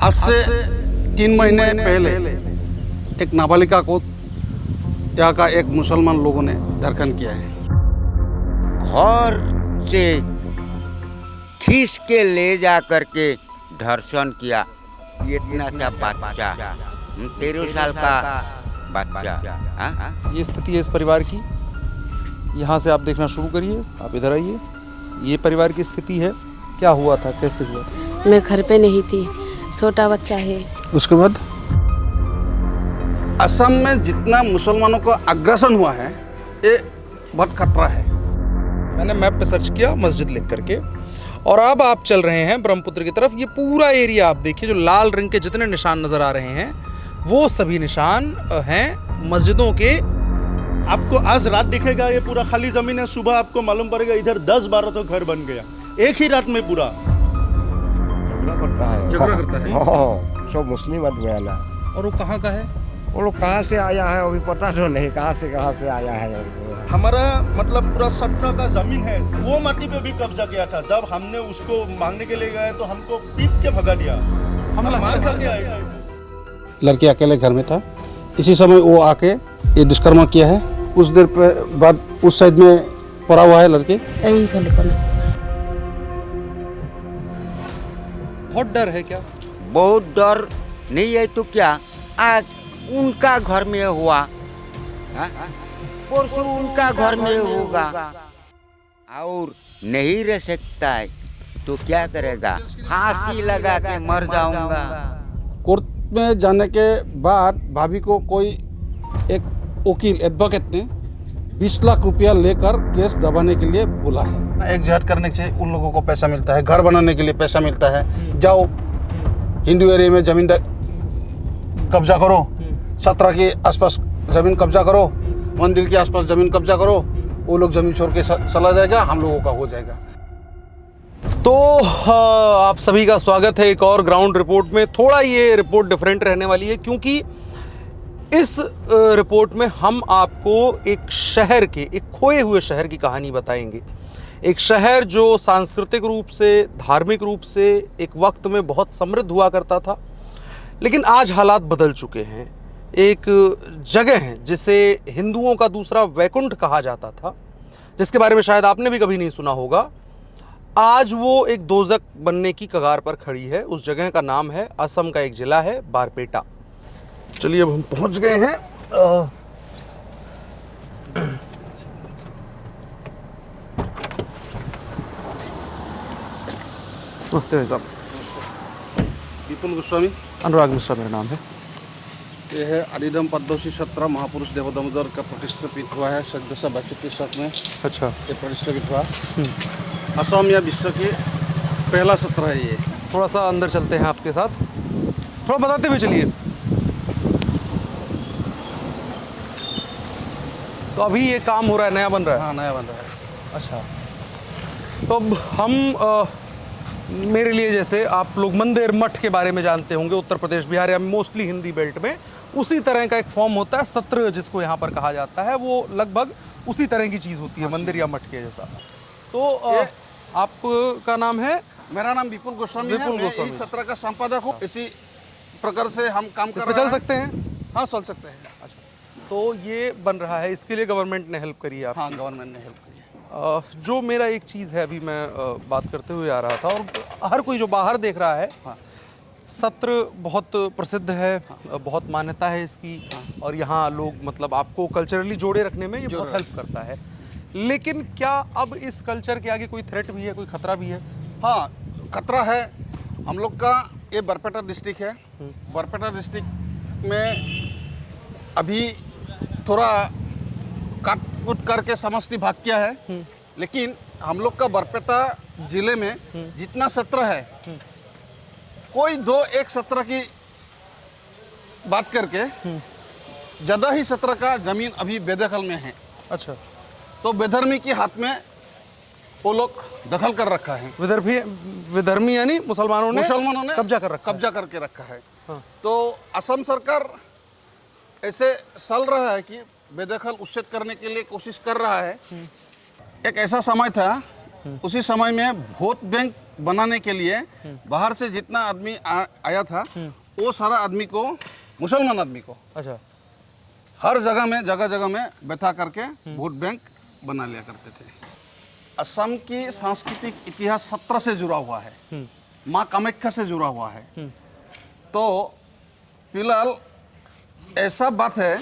आज से 3 महीने पहले एक नाबालिगा को यहाँ का एक मुसलमान लोगों ने दरकन किया है। घर से खींच के ले जा करके धर्षण किया। ये इतना सा बच्चा 13 साल का बच्चा। ये स्थिति है इस परिवार की। यहाँ से आप देखना शुरू करिए, आप इधर आइए। ये परिवार की स्थिति है। क्या हुआ था, कैसे हुआ था? मैं घर पे नहीं थी, छोटा बच्चा है। उसके बाद असम में जितना मुसलमानों को अग्रेशन हुआ है ये बहुत खतरा है। मैंने मैप पे सर्च किया मस्जिद लिख करके, और अब आप चल रहे हैं ब्रह्मपुत्र की तरफ। ये पूरा एरिया आप देखिए, जो लाल रंग के जितने निशान नजर आ रहे हैं वो सभी निशान हैं मस्जिदों के। आपको आज रात दिखेगा ये पूरा खाली जमीन है, सुबह आपको मालूम पड़ेगा इधर 10-12 तो घर बन गया एक ही रात में पूरा। झगड़ा करता है। हाँ, सब मुस्लिम आदमी आना। और वो कहाँ का है? वो लोग कहाँ से आया है अभी पता तो नहीं, कहाँ से आया है। हमारा मतलब पूरा 17 का जमीन है, वो माटी पे भी कब्जा किया था। जब हमने उसको मांगने के लिए गए तो हमको पीट के भगा दिया, हम मार खा के आए। लड़के अकेले घर में था, इसी समय वो आके ये दुष्कर्म किया है। कुछ देर बाद उस साइड में पड़ा हुआ है लड़के। यही फल को बहुत डर है क्या? बहुत डर नहीं है तो क्या, आज उनका घर में हुआ, परसों उनका घर में होगा, और नहीं रह सकता है तो क्या करेगा? फांसी लगा के मर जाऊंगा। कोर्ट में जाने के बाद भाभी को कोई एक वकील एडवोकेट ने 20 लाख रुपया लेकर केस दबाने के लिए बोला है। एक जिहाद करने से उन लोगों को पैसा मिलता है, घर बनाने के लिए पैसा मिलता है। जाओ हिंदू एरिया में जमीन कब्जा करो, 17 के आसपास जमीन कब्जा करो, मंदिर के आसपास जमीन कब्जा करो, वो लोग जमीन छोड़ के चला जाएगा, हम लोगों का हो जाएगा। तो आप सभी का स्वागत है एक और ग्राउंड रिपोर्ट में। थोड़ा ये रिपोर्ट डिफरेंट रहने वाली है, क्योंकि इस रिपोर्ट में हम आपको एक शहर के, एक खोए हुए शहर की कहानी बताएंगे। एक शहर जो सांस्कृतिक रूप से, धार्मिक रूप से एक वक्त में बहुत समृद्ध हुआ करता था, लेकिन आज हालात बदल चुके हैं। एक जगह है जिसे हिंदुओं का दूसरा वैकुंठ कहा जाता था, जिसके बारे में शायद आपने भी कभी नहीं सुना होगा। आज वो एक दोजक बनने की कगार पर खड़ी है। उस जगह का नाम है, असम का एक जिला है, बारपेटा। चलिए अब हम पहुंच गए हैं। नमस्ते भाई साहब। विपुल गोस्वामी। अनुराग मिश्रा मेरा नाम है। ये है आदिदम पद्मश्री 17 महापुरुष देव दामोदर का प्रतिष्ठित हुआ है 1762 में। अच्छा। ये प्रतिष्ठित हुआ असम या विश्व के पहला सत्र है ये। थोड़ा सा अंदर चलते हैं आपके साथ, थोड़ा बताते हुए चलिए। तो अभी ये काम हो रहा है, नया बन रहा है? हाँ, नया बन रहा है। अच्छा। तो अब हम मेरे लिए, जैसे आप लोग मंदिर मठ के बारे में जानते होंगे, उत्तर प्रदेश बिहार या मोस्टली हिंदी बेल्ट में उसी तरह का एक फॉर्म होता है, सत्र जिसको यहाँ पर कहा जाता है। वो लगभग उसी तरह की चीज़ होती है, मंदिर या मठ के जैसा। तो आपका नाम है? मेरा नाम विपुल गोस्वामी है। विपुल गोस्वामी। इस सत्र का संपादक हूँ। इसी प्रकार से हम काम कर इस पे रहे चल हैं। सकते हैं? हाँ, चल सकते हैं। अच्छा। तो ये बन रहा है, इसके लिए गवर्नमेंट ने हेल्प करी है आप? हाँ, गवर्नमेंट ने हेल्प करी है। जो मेरा एक चीज़ है, अभी मैं बात करते हुए आ रहा था, और हर कोई जो बाहर देख रहा है, हाँ। सत्र बहुत प्रसिद्ध है, बहुत मान्यता है इसकी, और यहाँ लोग मतलब आपको कल्चरली जोड़े रखने में ये बहुत हेल्प करता है। लेकिन क्या अब इस कल्चर के आगे कोई थ्रेट भी है, कोई खतरा भी है? हाँ, खतरा है। हम लोग का ये बरपेटा डिस्ट्रिक्ट है। बरपेटा डिस्ट्रिक्ट में अभी थोड़ा काट कुट करके समष्टि भाग किया है, लेकिन हम लोग का बरपेटा जिले में जितना सत्र है, कोई एक सत्र की बात करके ज़्यादा ही सत्र का जमीन अभी बेदखल में है। अच्छा। तो बेधर्मी के हाथ में वो लोग दखल कर रखा है। विधर्मी यानी मुसलमानों ने कब्जा करके रखा है। हाँ। तो असम सरकार ऐसे चल रहा है कि बेदखल उच्छेद करने के लिए कोशिश कर रहा है। एक ऐसा समय था, उसी समय में वोट बैंक बनाने के लिए बाहर से जितना आदमी आया था वो सारा आदमी को, मुसलमान आदमी को अच्छा, हर जगह जगह में बैठा करके वोट बैंक बना लिया करते थे। असम की सांस्कृतिक इतिहास 17 से जुड़ा हुआ है, माँ कामाख्या से जुड़ा हुआ है। तो फिलहाल ऐसा बात है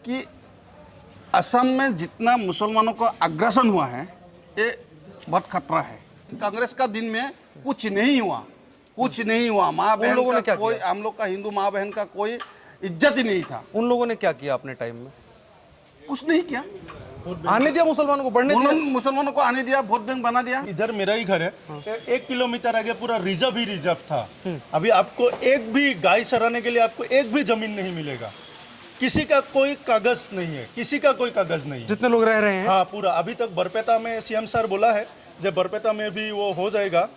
कि असम में जितना मुसलमानों का अग्रसन हुआ है ये बहुत खतरा है। कांग्रेस का दिन में कुछ नहीं हुआ, कुछ नहीं हुआ। माँ उन लोगों बहन ने का क्या कोई, किया? हम लोग का हिंदू माँ बहन का कोई इज्जत ही नहीं था। उन लोगों ने क्या किया अपने टाइम में? कुछ नहीं किया, आने दिया मुसलमानों को, बढ़ने दिया? मुसलमानों को आने दिया, वोट बैंक बना दिया। इधर मेरा ही घर है, 1 किलोमीटर आगे पूरा रिजर्व ही रिजर्व था। अभी आपको एक भी गाय चराने के लिए आपको एक भी जमीन नहीं मिलेगा, किसी का कोई कागज नहीं है, किसी का कोई कागज नहीं है। जितने लोग रह रहे हैं? हाँ पूरा। अभी तक बरपेटा में सीएम सर बोला है जब बरपेटा में भी वो हो जाएगा,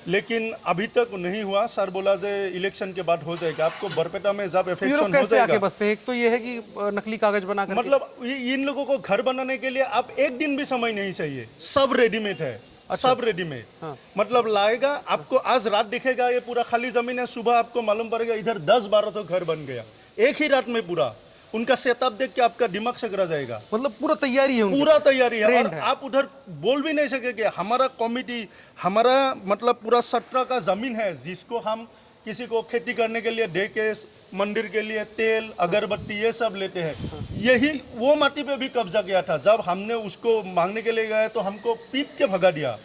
लेकिन अभी तक नहीं हुआ। सर बोला जे इलेक्शन के बाद हो जाएगा। आपको बरपेटा में जब ये लोग इफेक्शन हो कैसे आके जाएगा, बसते हैं? एक तो ये है कि नकली कागज बना कर, मतलब इन लोगों को घर बनाने के लिए आप एक दिन भी समय नहीं चाहिए, सब रेडीमेड है। सब रेडीमेड मतलब लाएगा, आपको आज रात दिखेगा ये पूरा खाली जमीन है, सुबह आपको मालूम पड़ेगा इधर 10-12 तो घर बन गया एक ही रात में। पूरा उनका सेटअप देख के आपका दिमाग चकरा जाएगा। मतलब पूरा तैयारी है उनकी? पूरा तैयारी है। Trained और है। आप उधर बोल भी नहीं सकेंगे हमारा कमिटी, हमारा मतलब पूरा 17 का जमीन है जिसको हम किसी को खेती करने के लिए दे के, मंदिर के लिए तेल अगरबत्ती ये सब लेते हैं। यही वो माटी पे भी कब्जा किया था। जब हमने उसको मांगने के लिए गए तो हमको पीट के भगा दिया।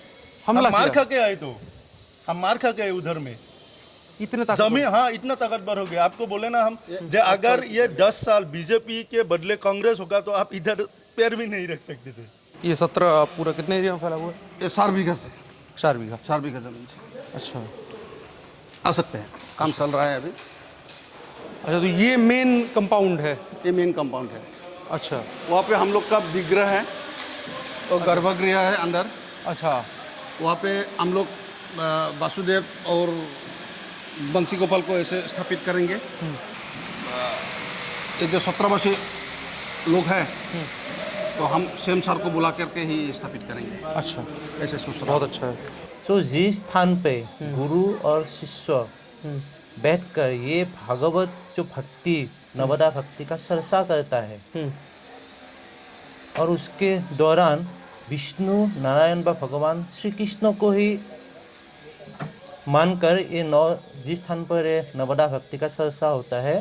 हम हमला मार किया? खा के आए, तो हम मार खा के आए उधर में। इतने ताकतवर? जमीन, हाँ इतना ताकतवर हो गया। आपको बोले ना हम जे अगर ये 10 साल बीजेपी के बदले कांग्रेस होगा तो आप इधर पैर भी नहीं रख सकते थे। ये 17 पूरा कितने एरिया में फैला हुआ है? ये 4 बीघा से, 4 बीघा। 4 बीघा जमीन से अच्छा आ सकते हैं। काम चल रहा है अभी। अच्छा, तो ये मेन कंपाउंड है? ये मेन कंपाउंड है। अच्छा, वहाँ पे हम लोग का विग्रह है और गर्भगृह है अंदर। अच्छा, वहाँ पे हम लोग वासुदेव और बंसी गोपाल को ऐसे स्थापित करेंगे। ये जो 17 वर्षीय लोग हैं तो हम सेम सर को बुला करके ही स्थापित करेंगे। अच्छा, ऐसे सोच रहा बहुत हूँ। अच्छा है। तो जिस स्थान पे गुरु और शिष्य बैठकर ये भागवत जो भक्ति, नवदा भक्ति का चर्चा करता है, और उसके दौरान विष्णु नारायण व भगवान श्री कृष्ण को ही मानकर ये जिस स्थान पर ये नवदा भक्ति का चर्चा होता है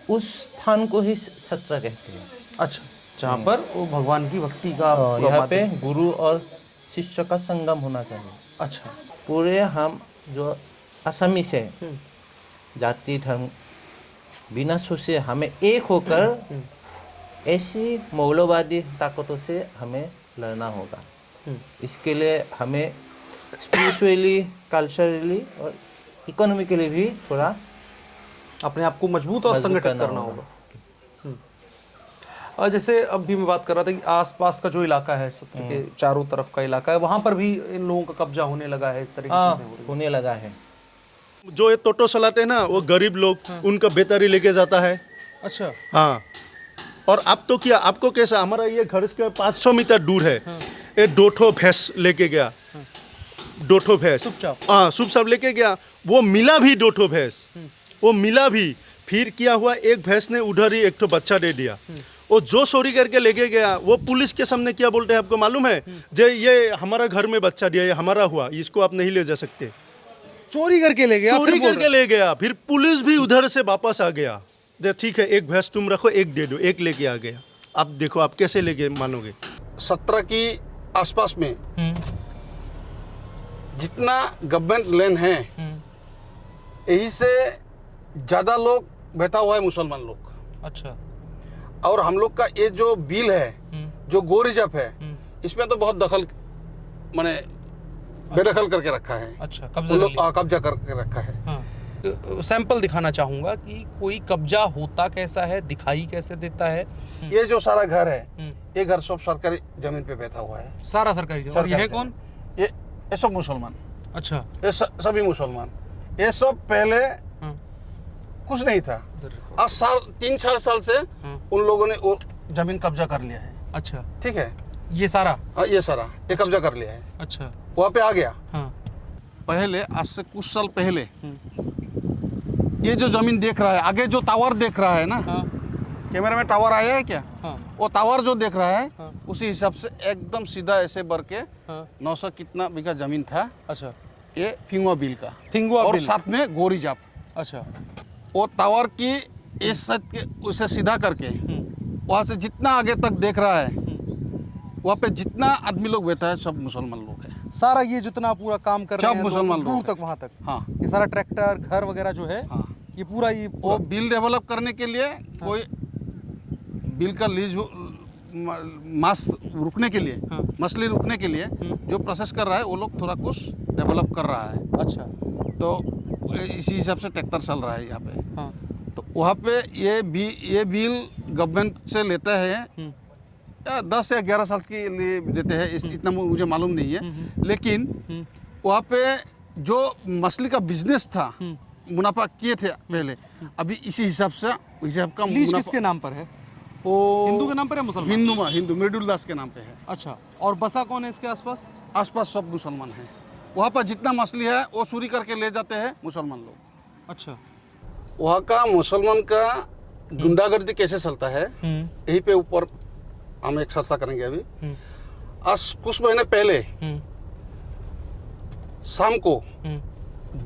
उस स्थान को ही सत्र कहते हैं। अच्छा, जहाँ पर वो भगवान की भक्ति का यहाँ पे गुरु और शिष्य का संगम होना चाहिए। अच्छा, पूरे हम जो असमी से जाति धर्म बिना सोचे हमें एक होकर ऐसी मौलवादी ताकतों से हमें लड़ना होगा। इसके लिए हमें स्पिरिचुअली, कल्चरली और इकोनॉमिकली भी थोड़ा अपने आप को मजबूत और मजबूत संगठित करना होगा। और जैसे अभी मैं बात कर रहा था कि आसपास का जो इलाका है, सत्र के चारों तरफ का इलाका है, वहाँ पर भी इन लोगों का कब्जा होने लगा है, इस तरह की चीजें हो रही हैं। होने लगा है। जो ये टोटो चलाते हैं ना वो गरीब लोग, उनका बेतारी लेके जाता है। अच्छा, हाँ, और अब तो क्या, आपको कैसा, हमारा ये घर से 500 मीटर दूर है, ये 2 ठो भैंस लेके गया, 2 ठो भैंस चुपचाप? हाँ चुपचाप लेके गया। वो मिला भी 2 ठो भैंस, वो मिला भी। फिर क्या हुआ, एक भैंस ने उधर ही 1 ठो बच्चा दे दिया। वो जो चोरी करके लेके गया वो पुलिस के सामने क्या बोलते हैं आपको मालूम है? जे ये हमारा घर में बच्चा दिया, ये हमारा हुआ, इसको आप नहीं ले जा सकते। चोरी करके ले गया? चोरी फिर बोल करके ले गया। फिर पुलिस भी उधर से वापस आ गया। जे ठीक है, एक भैंस तुम रखो, एक दे दो, एक लेके आ गया। आप देखो आप कैसे लेके मानोगे। 17 की आसपास में जितना गवर्नमेंट लैंड है यही से ज़्यादा लोग बैठा हुआ है मुसलमान लोग। अच्छा, और हम लोग का ये जो बिल है, जो गो रिजर्व है, इसमें तो बहुत दखल माने बेदखल करके रखा है। अच्छा, कब्जा करके रखा है। हाँ, सैंपल दिखाना चाहूंगा कि कोई कब्जा होता कैसा है, दिखाई कैसे देता है। ये जो सारा घर है, ये घर सब सरकारी जमीन पे बैठा हुआ है, सारा सरकारी जमीन। और ये है कौन? ये सब मुसलमान। अच्छा, ये सभी मुसलमान। ये सब पहले कुछ नहीं था। आज 3-4 साल से उन लोगों ने वो जमीन कब्जा कर लिया है। अच्छा, ठीक है, ये सारा? ये सारा ये कब्जा कर लिया है। अच्छा, वहाँ पे आ गया। हाँ, पहले, आज से कुछ साल पहले, ये जो जमीन देख रहा है, आगे जो टावर देख रहा है ना, कैमरा में टावर आया है क्या? वो टावर जो देख रहा है उसी हिसाब से एकदम सीधा ऐसे बढ़ के 900 कितना बीघा जमीन था। अच्छा, ये फिंगुआ बिल का, फिंगुआ और बिल। साथ में गोरी जाप। अच्छा, वो टावर की इस साइड के उसे सीधा करके वहाँ से जितना आगे तक देख रहा है, वहाँ पे जितना आदमी लोग बैठा है सब मुसलमान लोग हैं। सारा ये जितना पूरा काम कर रहे सब हैं मुसलमान दूर लोग तक हैं। वहाँ तक, हाँ, ये सारा ट्रैक्टर घर वगैरह जो है, हाँ। ये पूरा ये वो बिल डेवलप करने के लिए कोई बिल का लीज मास रुकने के लिए, मछली रुकने के लिए जो प्रोसेस कर रहा है वो लोग थोड़ा कुछ डेवलप कर रहा है। अच्छा, तो इसी हिसाब से ट्रैक्टर चल रहा है यहाँ पे। हाँ, तो वहाँ पे ये बिल गवर्नमेंट से लेता है, 10 या 11 साल के लिए देते हैं, इतना मुझे मालूम नहीं है। लेकिन वहाँ पे जो मछली का बिजनेस था, मुनाफा किए थे पहले, अभी इसी हिसाब से हिसाब का लीज किसके नाम पर है? वो हिंदू के नाम पर है, मुसलमान? हिंदू मृदुल दास के नाम पे है। अच्छा, और बसा कौन है इसके आसपास? आसपास सब मुसलमान हैं। वहाँ पर जितना मछली है वो चोरी करके ले जाते हैं मुसलमान लोग। अच्छा, वहाँ का मुसलमान का गुंडागर्दी कैसे चलता है, यहीं पे ऊपर हम एक चर्चा करेंगे अभी। आज कुछ महीने पहले शाम को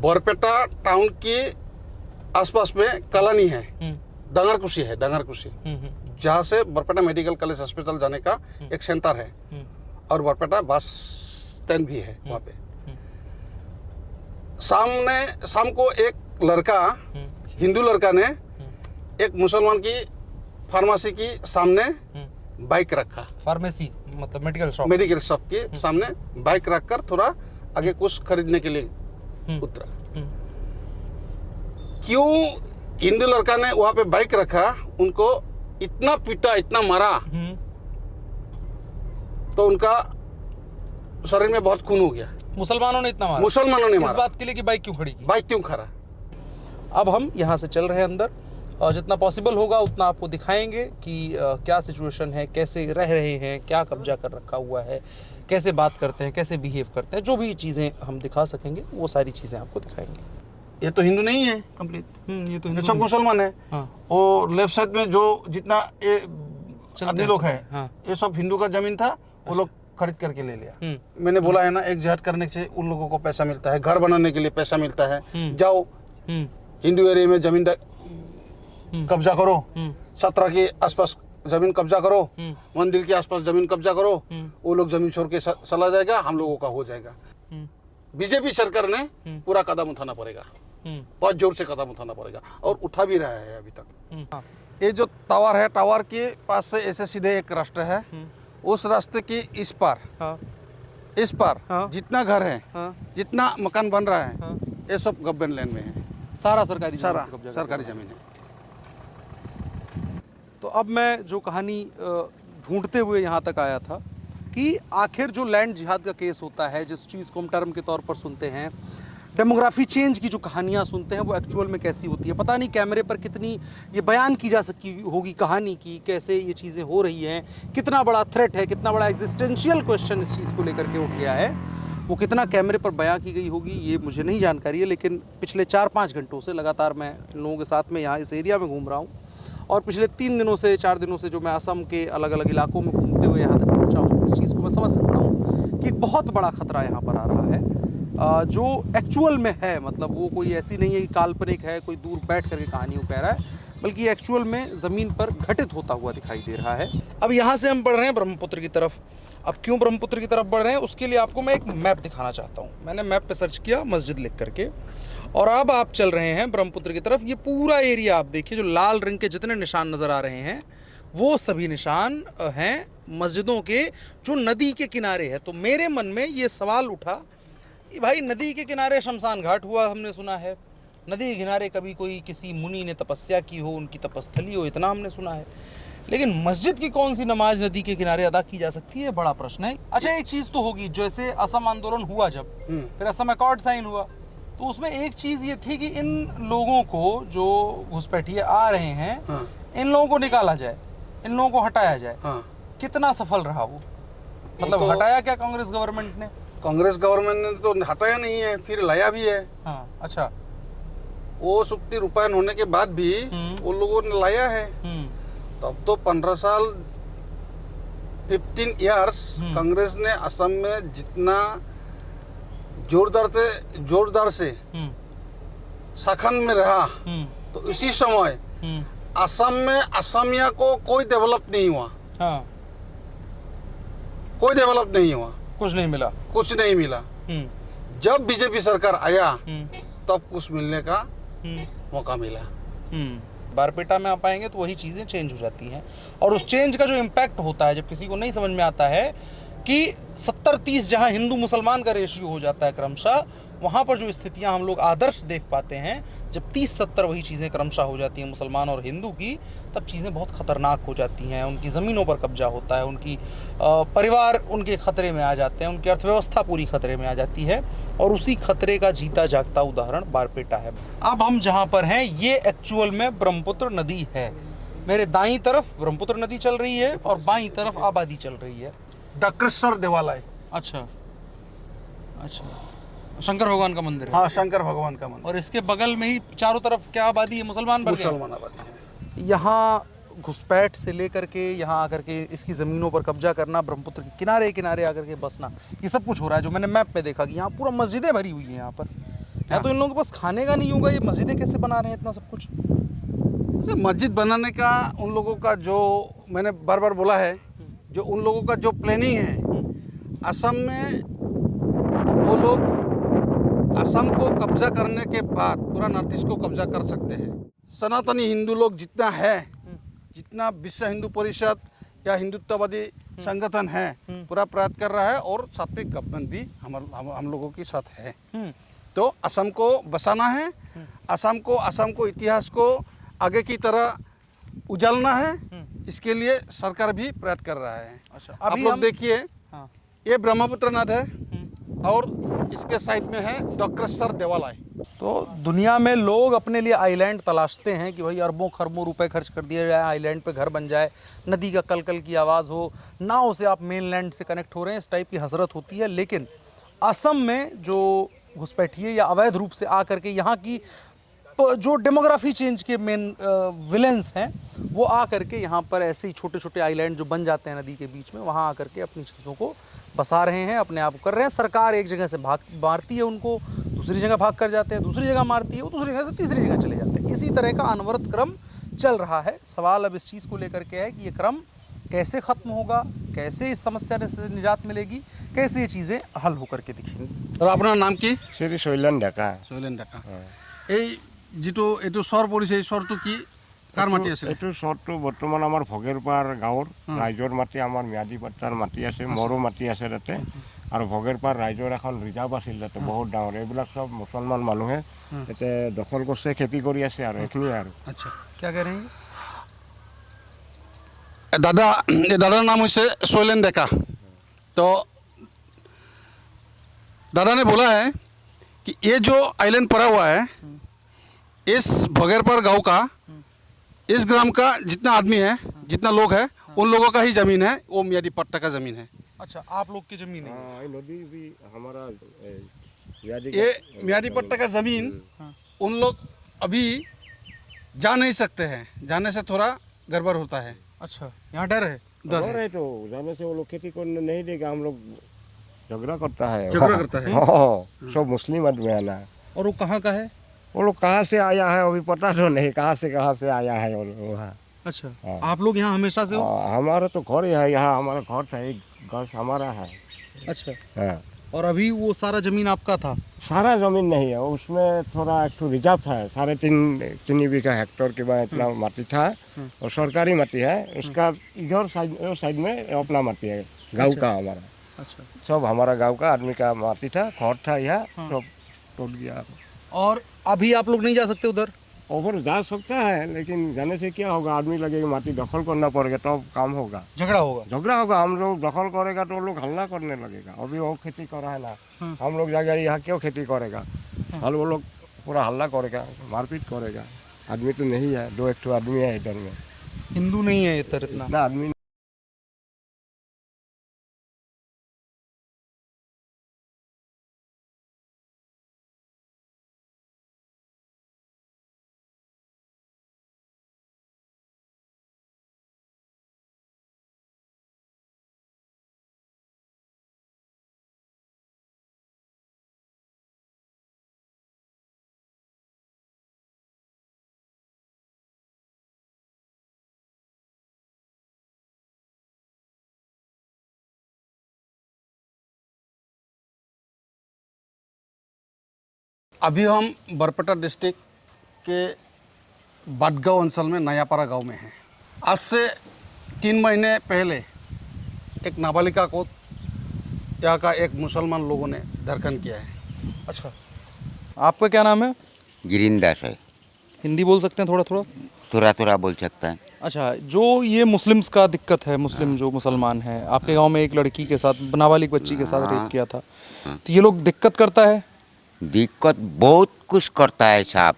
बरपेटा टाउन के आसपास में कलानी है, डंगरकुशी है, डंगरकुशी, जहाँ से बरपेटा मेडिकल कॉलेज हॉस्पिटल जाने का एक सेंटर है, और बरपेटा बस स्टैंड भी है वहाँ पे। शाम को एक लड़का, हिंदू लड़का ने एक मुसलमान की फार्मेसी की सामने बाइक रखा, फार्मेसी मतलब मेडिकल शॉप के सामने बाइक रखकर थोड़ा आगे कुछ खरीदने के लिए उतरा। क्यों हिंदू लड़का ने वहाँ पे बाइक रखा, उनको इतना पीटा, इतना मारा, तो उनका शरीर में बहुत खून हो गया। मुसलमानों ने इतना मारा? मुसलमानों ने मारा। इस बात के लिए कि बाइक क्यों खड़ी की? बाइक क्यों खड़ा? अब हम यहाँ से चल रहे हैं अंदर, और जितना पॉसिबल होगा उतना आपको दिखाएंगे कि क्या सिचुएशन है, कैसे रह रहे हैं, क्या कब्जा कर रखा हुआ है, कैसे बात करते हैं, कैसे बिहेव करते हैं, जो भी चीज़ें हम दिखा सकेंगे वो सारी चीज़ें आपको दिखाएंगे। ये तो हिंदू नहीं है कंप्लीट, ये तो ये सब मुसलमान है। हाँ। और लेफ्ट साइड में जो जितना ये आदमी लोग है, हाँ। ये सब हिंदू का जमीन था, वो लोग खरीद करके ले लिया। मैंने बोला है ना, एक जिहाद करने से उन लोगों को पैसा मिलता है, घर बनाने के लिए पैसा मिलता है। जाओ हिंदू एरिया में जमीन कब्जा करो, 17 के आसपास जमीन कब्जा करो, मंदिर के आसपास जमीन कब्जा करो, वो लोग जमीन छोड़ के चला जाएगा, हम लोगों का हो जाएगा। बीजेपी सरकार ने पूरा कदम उठाना पड़ेगा, बहुत जोर से कदम उठाना पड़ेगा, और उठा भी रहा है अभी तक। ये जो टावर है, टावर के पास से ऐसे सीधे एक रास्ता है, उस रास्ते की इस पार जितना घर है, जितना मकान बन रहा है, ये सब गवर्नमेंट लैंड में है, सारा सरकारी सारा सरकारी जमीन है। तो अब मैं जो कहानी ढूंढते हुए यहाँ तक आया था कि आखिर जो लैंड जिहाद का केस होता है, जिस चीज़ को हम टर्म के तौर पर सुनते हैं, डेमोग्राफी चेंज की जो कहानियाँ सुनते हैं, वो एक्चुअल में कैसी होती है। पता नहीं कैमरे पर कितनी ये बयान की जा सकती होगी कहानी की, कैसे ये चीज़ें हो रही हैं, कितना बड़ा थ्रेट है, कितना बड़ा एग्जिस्टेंशियल क्वेश्चन इस चीज़ को लेकर के उठ गया है, वो कितना कैमरे पर बयां की गई होगी ये मुझे नहीं जानकारी है। लेकिन पिछले 4-5 घंटों से लगातार मैं इन लोगों के साथ में यहाँ इस एरिया में घूम रहा हूँ, और पिछले 3 दिनों से 4 दिनों से जो मैं असम के अलग अलग इलाकों में घूमते हुए यहाँ तक पहुँचा हूँ, इस चीज़ को मैं समझ सकता हूँ कि एक बहुत बड़ा ख़तरा यहाँ पर आ रहा है, जो एक्चुअल में है। मतलब वो कोई ऐसी नहीं है कि काल्पनिक है, कोई दूर बैठ करके कहानियों कह रहा है, बल्कि एक्चुअल में ज़मीन पर घटित होता हुआ दिखाई दे रहा है। अब यहाँ से हम बढ़ रहे हैं ब्रह्मपुत्र की तरफ। अब क्यों ब्रह्मपुत्र की तरफ बढ़ रहे हैं, उसके लिए आपको मैं एक मैप दिखाना चाहता हूँ। मैंने मैप पे सर्च किया मस्जिद लिख करके, और अब आप चल रहे हैं ब्रह्मपुत्र की तरफ। ये पूरा एरिया आप देखिए, जो लाल रंग के जितने निशान नज़र आ रहे हैं, वो सभी निशान हैं मस्जिदों के जो नदी के किनारे है। तो मेरे मन में ये सवाल उठा कि भाई नदी के किनारे शमशान घाट हुआ, हमने सुना है, नदी के किनारे कभी कोई किसी मुनि ने तपस्या की हो, उनकी तपस्थली हो, इतना हमने सुना है, लेकिन मस्जिद की कौन सी नमाज नदी के किनारे अदा की जा सकती है, बड़ा प्रश्न है। अच्छा, एक चीज़ तो होगी, जैसे असम आंदोलन हुआ जब, फिर असम अकॉर्ड साइन हुआ, तो उसमें एक चीज़ ये थी कि इन लोगों को जो घुसपैठिए आ रहे हैं, इन लोगों को निकाला जाए, इन लोगों को हटाया जाए। कितना सफल रहा वो? मतलब हटाया क्या कांग्रेस गवर्नमेंट ने? कांग्रेस गवर्नमेंट ने तो हटाया नहीं है, फिर लाया भी है। हाँ अच्छा। वो 60 रुपये होने के बाद भी वो लोगों ने लाया है। तब तो 15 साल 15 इयर्स कांग्रेस ने असम में जितना जोरदार से शासन में रहा, तो इसी समय असम में असमिया को कोई डेवलप नहीं हुआ। हाँ, कोई डेवलप नहीं हुआ, कुछ नहीं मिला। कुछ नहीं मिला। जब बीजेपी सरकार आया तब कुछ मिलने का मौका मिला। बारपेटा में आप आएंगे तो वही चीज़ें चेंज हो जाती हैं, और उस चेंज का जो इम्पैक्ट होता है, जब किसी को नहीं समझ में आता है कि 70-30 जहाँ हिंदू मुसलमान का रेशियो हो जाता है क्रमशः, वहाँ पर जो स्थितियाँ हम लोग आदर्श देख पाते हैं, जब 30-70 वही चीज़ें क्रमशः हो जाती हैं मुसलमान और हिंदू की, तब चीज़ें बहुत ख़तरनाक हो जाती हैं। उनकी ज़मीनों पर कब्जा होता है, उनकी परिवार उनके ख़तरे में आ जाते हैं, उनकी अर्थव्यवस्था पूरी ख़तरे में आ जाती है, और उसी खतरे का जीता जागता उदाहरण बारपेटा है। अब हम जहाँ पर हैं ये एक्चुअल में ब्रह्मपुत्र नदी है। मेरे दाईं तरफ ब्रह्मपुत्र नदी चल रही है और बाईं तरफ आबादी चल रही है। डक्रेश्वर देवालय। अच्छा अच्छा, शंकर भगवान का मंदिर है। हाँ, शंकर भगवान का मंदिर। और इसके बगल में ही चारों तरफ क्या आबादी है? मुसलमान भर गए। मुसलमान आबादी है। यहाँ घुसपैठ से लेकर के यहाँ आकर के इसकी ज़मीनों पर कब्जा करना, ब्रह्मपुत्र के किनारे किनारे आकर के बसना, ये सब कुछ हो रहा है। जो मैंने मैप में देखा कि यहाँ पूरा मस्जिदें भरी हुई हैं यहाँ पर। या तो इन लोगों के पास खाने का नहीं होगा, ये मस्जिदें कैसे बना रहे हैं इतना सब कुछ? मस्जिद बनाने का उन लोगों का, जो मैंने बार बार बोला है, जो उन लोगों का जो प्लानिंग है, असम में वो लोग असम को कब्जा करने के बाद पूरा नॉर्थ ईस्ट को कब्जा कर सकते हैं। सनातनी हिंदू लोग जितना है, जितना विश्व हिंदू परिषद या हिंदुत्ववादी संगठन है, पूरा प्रयास कर रहा है, और सात्विक गवर्नमेंट भी हम लोगों के साथ है। तो असम को बसाना है, असम को इतिहास को आगे की तरह उजालना है, इसके लिए सरकार भी प्रयास कर रहा है। अच्छा, आप अभी लोग हम देखिए, हाँ। ये ब्रह्मपुत्र नद है और इसके साइड में है डक्रेश्वर देवालय। तो दुनिया में लोग अपने लिए आइलैंड तलाशते हैं कि भाई अरबों खरबों रुपए खर्च कर दिया जाए, आइलैंड पे घर बन जाए, नदी का कलकल की आवाज़ हो, नाव से आप मेनलैंड से कनेक्ट हो रहे हैं, इस टाइप की हसरत होती है। लेकिन असम में जो घुसपैठिए या अवैध रूप से आकर के यहाँ की जो डेमोग्राफी चेंज के मेन विलेंस हैं, वो आकर के यहाँ पर ऐसे ही छोटे छोटे आइलैंड जो बन जाते हैं नदी के बीच में, वहाँ आकर के अपनी चीज़ों को बसा रहे हैं, अपने आप को कर रहे हैं। सरकार एक जगह से मारती है उनको, दूसरी जगह भाग कर जाते हैं, दूसरी जगह मारती है, वो दूसरी जगह से तीसरी जगह चले जाते हैं। इसी तरह का अनवरत क्रम चल रहा है। सवाल अब इस चीज़ को लेकर के है कि ये क्रम कैसे ख़त्म होगा, कैसे इस समस्या से निजात मिलेगी, कैसे ये चीज़ें हल होकर के दिखेंगी। और अपना नाम की? श्री शैलन डेका। শৈলেন ডেকা। এই যিটো এইটো চৰ পৰিছে, এই চৰটো কি কাৰ মাটি আছিল? এইটো চৰটো বৰ্তমান আমাৰ ভগেৰপাৰ গাঁৱৰ ৰাইজৰ মাটি, আমাৰ ম্যাদী পাট্টাৰ মাটি আছে, মোৰো মাটি আছে তাতে, আৰু ভগেৰপাৰ ৰাইজৰ এখন ৰিজাৰ্ভ আছিল তাতে বহুত ডাঙৰ। এইবিলাক চব মুছলমান মানুহে তাতে দখল কৰিছে, খেতি কৰি আছে, আৰু এইখিনিয়ে আৰু। अच्छा, क्या कह रहे हैं? दादा, ये दादा नाम है शैलेन डेका। तो दादा ने बोला है कि ये जो आइलैंड पड़ा हुआ है, इस भगेरपार गांव का, इस ग्राम का जितना आदमी है, जितना लोग है, उन लोगों का ही ज़मीन है, वो मियादी पट्टा का ज़मीन है। अच्छा, आप लोग की ज़मीन है? हाँ, ये नदी भी हमारा ये मियादी पट्टा का ज़मीन उन लोग अभी जा नहीं सकते हैं, जाने से थोड़ा गड़बड़ होता है। अच्छा, यहाँ डर है? डर है, तो जाने से वो लोग खेती करने नहीं देगा। हम लोग झगड़ा करता है, झगड़ा करता है। हाँ, सब मुस्लिम आदमी है ना। और वो कहाँ का है? वो लोग कहाँ से आया है अभी पता तो नहीं, कहाँ से आया है वो लोग वहाँ। अच्छा, आप लोग यहाँ हमेशा से हो? हमारा तो घर ही है यहाँ, हमारा घर था, एक घर हमारा है। अच्छा, हाँ, और अभी वो सारा ज़मीन आपका था? सारा ज़मीन नहीं है, उसमें थोड़ा एक रिजर्व था, 3.5 बीघा हेक्टर के बाद इतना माटी था, और सरकारी माटी है। उसका इधर साइड में अपना माटी है, गाँव का हमारा। अच्छा, सब हमारा गांव का आदमी का माटी था, घर था यहाँ, सब टूट गया। और अभी आप लोग नहीं जा सकते उधर? ओवर जा सकता है, लेकिन जाने से क्या होगा, आदमी लगेगा, माटी दखल करना पड़ेगा, तो काम होगा, झगड़ा होगा। हम लोग दखल करेगा तो लोग हल्ला करने लगेगा। अभी वो खेती कर रहा है ना, हम लोग जाएगा यहाँ क्यों खेती करेगा, हल वो लोग पूरा हल्ला करेगा, मारपीट करेगा। आदमी तो नहीं है, 2-1 आदमी है इधर में, हिंदू नहीं है इधर इतना ना आदमी। अभी हम बरपेटा डिस्ट्रिक्ट के बाटगांव अंचल में नयापाड़ा गांव में हैं। आज से 3 महीने पहले एक नाबालिका को यहाँ का एक मुसलमान लोगों ने दरकन किया है। अच्छा, आपका क्या नाम है? गिरिंदास है, हिंदी बोल सकते हैं थोड़ा थोड़ा? थोड़ा थोड़ा बोल सकता है। अच्छा, जो ये मुस्लिम्स का दिक्कत है, मुस्लिम जो मुसलमान हैं, आपके गांव में एक लड़की के साथ, नाबालिग बच्ची के साथ रेप किया था, तो ये लोग दिक्कत करता है? दिक्कत बहुत कुछ करता है साहब,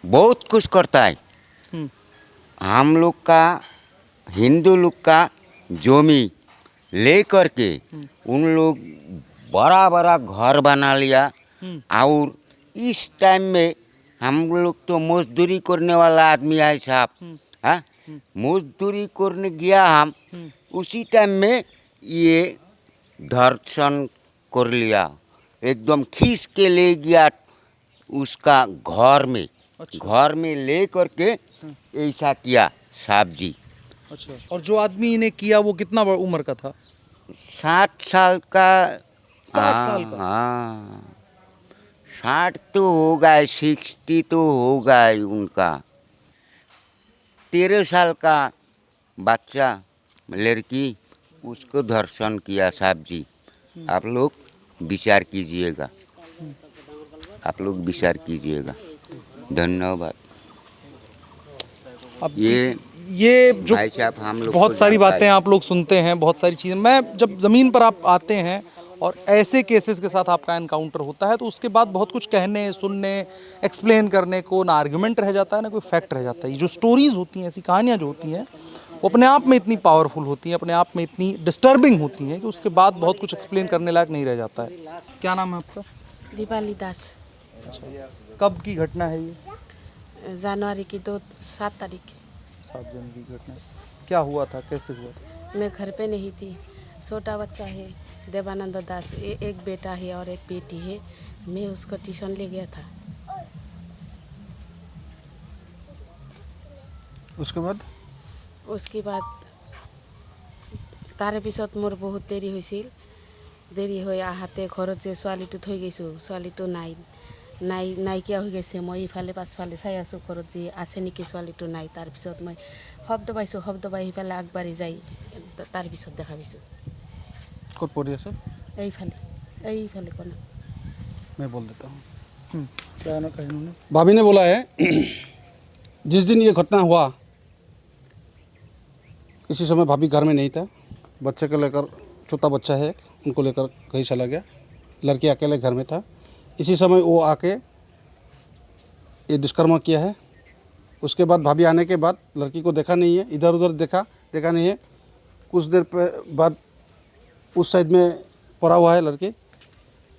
बहुत कुछ करता है। हम लोग का, हिंदू लोग का जमी ले करके उन लोग बड़ा बड़ा घर बना लिया। और इस टाइम में हम लोग तो मजदूरी करने वाला आदमी है साहब, हाँ, मजदूरी करने गया हम, उसी टाइम में ये धर्षण कर लिया, एकदम खींच के ले गया उसका घर में। घर में ले करके ऐसा किया साहब जी। अच्छा, और जो आदमी ने किया वो कितना उम्र का था? 60 साल का। 60 साल का? हाँ, 60 तो होगा, 60 तो होगा ही उनका। 13 साल का बच्चा लड़की, उसको धर्षण किया साहब जी। आप लोग विचार कीजिएगा, आप लोग विचार कीजिएगा। धन्यवाद। अब ये जो भाई साहब हम लोग बहुत को सारी जानता बातें है। आप लोग सुनते हैं, बहुत सारी चीज़ें, मैं जब ज़मीन पर आप आते हैं और ऐसे केसेस के साथ आपका एनकाउंटर होता है तो उसके बाद बहुत कुछ कहने, सुनने, एक्सप्लेन करने को ना आर्गुमेंट रह जाता है ना कोई फैक्ट रह जाता है। ये जो स्टोरीज़ होती हैं, ऐसी कहानियाँ जो होती हैं, वो अपने आप में इतनी पावरफुल होती हैं, अपने आप में इतनी डिस्टर्बिंग होती हैं कि उसके बाद बहुत कुछ एक्सप्लेन करने लायक नहीं रह जाता है। क्या नाम है आपका? दीपाली दास। कब की घटना है ये? जनवरी की 7 तारीख। 7 जनवरी की घटना। क्या हुआ था, कैसे हुआ था? मैं घर पे नहीं थी, छोटा बच्चा है देवानंद दास, एक बेटा है और एक बेटी है। मैं उसको ट्यूशन ले गया था। उसके बाद তাৰে পিছত মোৰ বহুত দেৰি হৈছিল। দেৰি হৈ আহাতে ঘৰত যে ছোৱালীটো থৈ গৈছোঁ, ছোৱালীটো নাইকিয়া হৈ গৈছে। মই ইফালে পাছফালে চাই আছোঁ ঘৰত যে আছে নেকি, ছোৱালীটো নাই। তাৰপিছত মই শব্দ পাইছোঁ, শব্দ পাই সিফালে আগবাঢ়ি যাই তাৰপিছত দেখা পাইছোঁ। ক'ত পৰি আছে? এইফালে কোনা। मैं बोल देता हूँ। क्या ना कहीं उन्होंने, भाभी ने बोला है जिस दिन ये घटना हुआ इसी समय भाभी घर में नहीं था। बच्चे को लेकर, छोटा बच्चा है उनको लेकर कहीं चला गया। लड़की अकेले घर में था। इसी समय वो आके ये दुष्कर्म किया है। उसके बाद भाभी आने के बाद लड़की को देखा नहीं है, इधर उधर देखा नहीं है। कुछ देर बाद उस साइड में पड़ा हुआ है लड़की,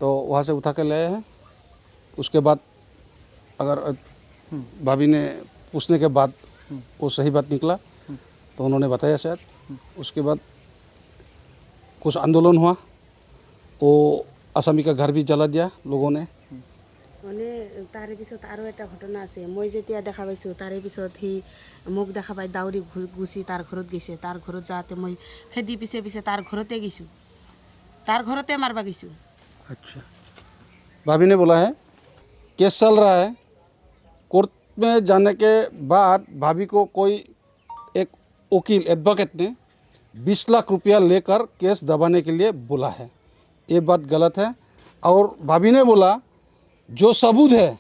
तो वहाँ से उठा के ले आए हैं। उसके बाद अगर भाभी ने पूछने के बाद वो सही बात निकला तो उन्होंने बताया शायद। उसके बाद कुछ आंदोलन हुआ, वो आसामी का घर भी जला दिया लोगों ने। মানে তাৰে পিছত আৰু এটা ঘটনা আছে। মই যেতিয়া দেখা পাইছোঁ তাৰে পিছত সি মোক দেখা পাই দাউৰি গুচি তাৰ ঘৰত গৈছে। তাৰ ঘৰত যাওঁতে মই খেদি পিছে পিছে তাৰ ঘৰতে গৈছোঁ, তাৰ ঘৰতে মাৰবা গৈছোঁ। अच्छा, भाभी ने बोला है केस चल रहा है। कोर्ट में जाने के बाद भाभी को कोई एक वकील एडवोकेट ने 20 लाख रुपया लेकर केस दबाने के लिए बोला है। ये बात गलत है। और भाभी ने बोला जो सबूत है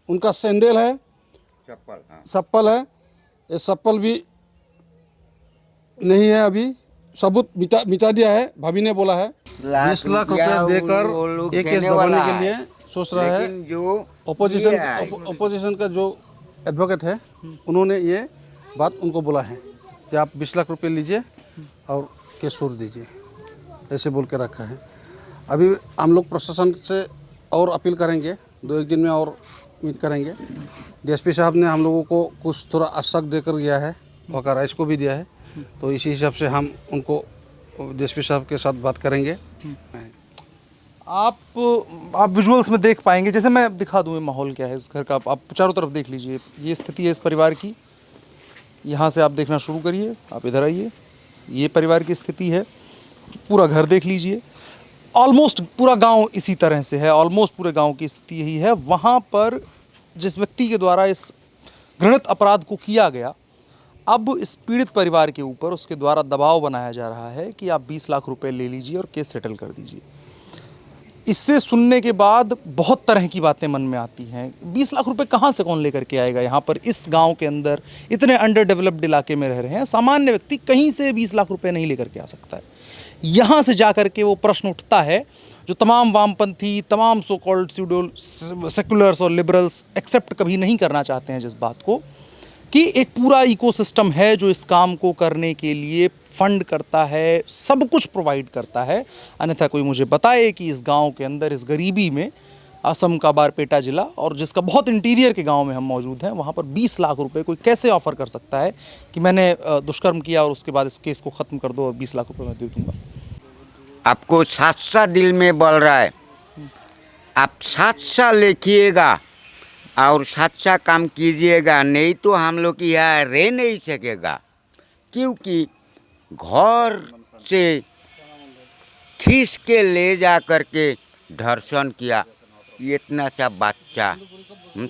उनका सैंडल है, चप्पल है, ये चप्पल भी नहीं है, अभी सबूत मिटा दिया है। भाभी ने बोला है 20 लाख रुपया देकर एक केस दबाने के लिए सोच रहा है। जो ओपोजिशन का जो एडवोकेट है उन्होंने ये बात उनको बोला है कि आप 20 लाख रुपये लीजिए और केस छोड़ दीजिए, ऐसे बोल के रखा है। अभी हम लोग प्रशासन से और अपील करेंगे, 2-1 दिन में और मीट करेंगे। डीएसपी साहब ने हम लोगों को कुछ थोड़ा आश्वासन देकर गया है, वकार राइस को भी दिया है, तो इसी हिसाब से हम उनको डीएसपी साहब के साथ बात करेंगे। आप विजुअल्स में देख पाएंगे, जैसे मैं दिखा दूँ ये माहौल क्या है इस घर का। आप चारों तरफ देख लीजिए, ये स्थिति है इस परिवार की। यहाँ से आप देखना शुरू करिए, आप इधर आइए, ये परिवार की स्थिति है। पूरा घर देख लीजिए। ऑलमोस्ट पूरा गांव इसी तरह से है, ऑलमोस्ट पूरे गांव की स्थिति यही है। वहाँ पर जिस व्यक्ति के द्वारा इस घृणित अपराध को किया गया, अब इस पीड़ित परिवार के ऊपर उसके द्वारा दबाव बनाया जा रहा है कि आप 20 लाख रुपए ले लीजिए और केस सेटल कर दीजिए। इससे सुनने के बाद बहुत तरह की बातें मन में आती हैं। 20 लाख रुपए कहाँ से कौन लेकर के आएगा? यहाँ पर इस गांव के अंदर इतने अंडर डेवलप्ड इलाके में रह रहे हैं, सामान्य व्यक्ति कहीं से 20 लाख रुपए नहीं लेकर के आ सकता है। यहाँ से जा कर के वो प्रश्न उठता है जो तमाम वामपंथी, तमाम सो कॉल्ड स्यूडो सेकुलर्स और लिबरल्स एक्सेप्ट कभी नहीं करना चाहते हैं, जिस बात को कि एक पूरा इकोसिस्टम है जो इस काम को करने के लिए फंड करता है, सब कुछ प्रोवाइड करता है। अन्यथा कोई मुझे बताए कि इस गांव के अंदर, इस गरीबी में, असम का बारपेटा जिला और जिसका बहुत इंटीरियर के गांव में हम मौजूद हैं, वहाँ पर 20 लाख रुपए कोई कैसे ऑफ़र कर सकता है कि मैंने दुष्कर्म किया और उसके बाद इस केस को ख़त्म कर दो और 20 लाख रुपए मैं दे दूँगा। आपको साथ दिल में बोल रहा है, आप साथ लिखिएगा और साथ काम कीजिएगा, नहीं तो हम लोग यहाँ रह नहीं सकेगा। क्योंकि घर से खींच के ले जा करके धर्षण किया, इतना सा बच्चा,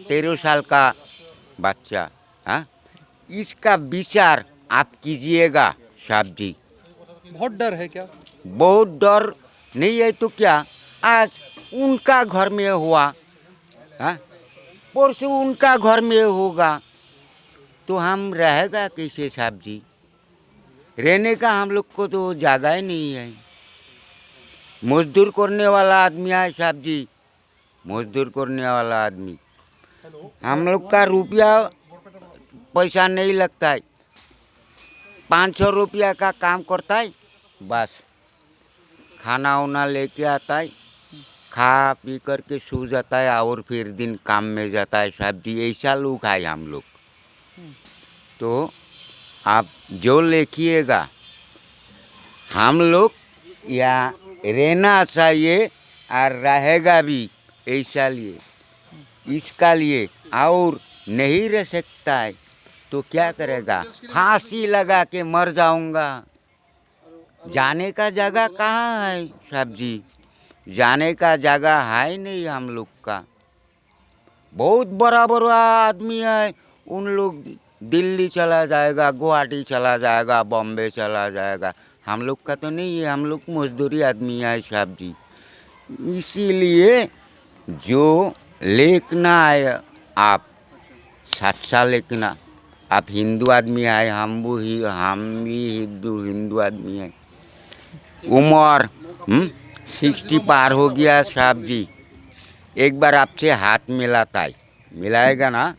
13 साल का बच्चा, हाँ, इसका विचार आप कीजिएगा साहब जी। बहुत डर है क्या? बहुत डर नहीं है तो क्या, आज उनका घर में हुआ, हाँ, परसों उनका घर में होगा, तो हम रहेगा कैसे साहब जी? रहने का हम लोग को तो जगह ही नहीं है। मजदूर करने वाला आदमी है साहब जी, मजदूर करने वाला आदमी। हम लोग का रुपया पैसा नहीं लगता है, 500 रुपया का काम करता है, बस खाना वाना लेके आता है, खा पी करके सो जाता है और फिर दिन काम में जाता है साहब जी। ऐसा लोग है हम लोग। तो आप जो लिखिएगा, हम लोग यहाँ रहना चाहिए और रहेगा भी ऐसा लिए, इसका लिए, और नहीं रह सकता है तो क्या करेगा? फांसी लगा के मर जाऊंगा। जाने का जगह कहाँ है साहब जी? जाने का जगह है नहीं हम लोग का। बहुत बड़ा बड़ा आदमी है, उन लोग दिल्ली चला जाएगा, गुवाहाटी चला जाएगा, बॉम्बे चला जाएगा। हम लोग का तो नहीं है, हम लोग मजदूरी आदमी है साहब जी। इसीलिए जो लिखना है आप सच्चा लिखना। आप हिंदू आदमी है, हम भी हिंदू आदमी है। उम्र 60 पार हो गया साहब जी। एक बार आपसे हाथ मिलाता है, मिलाएगा ना,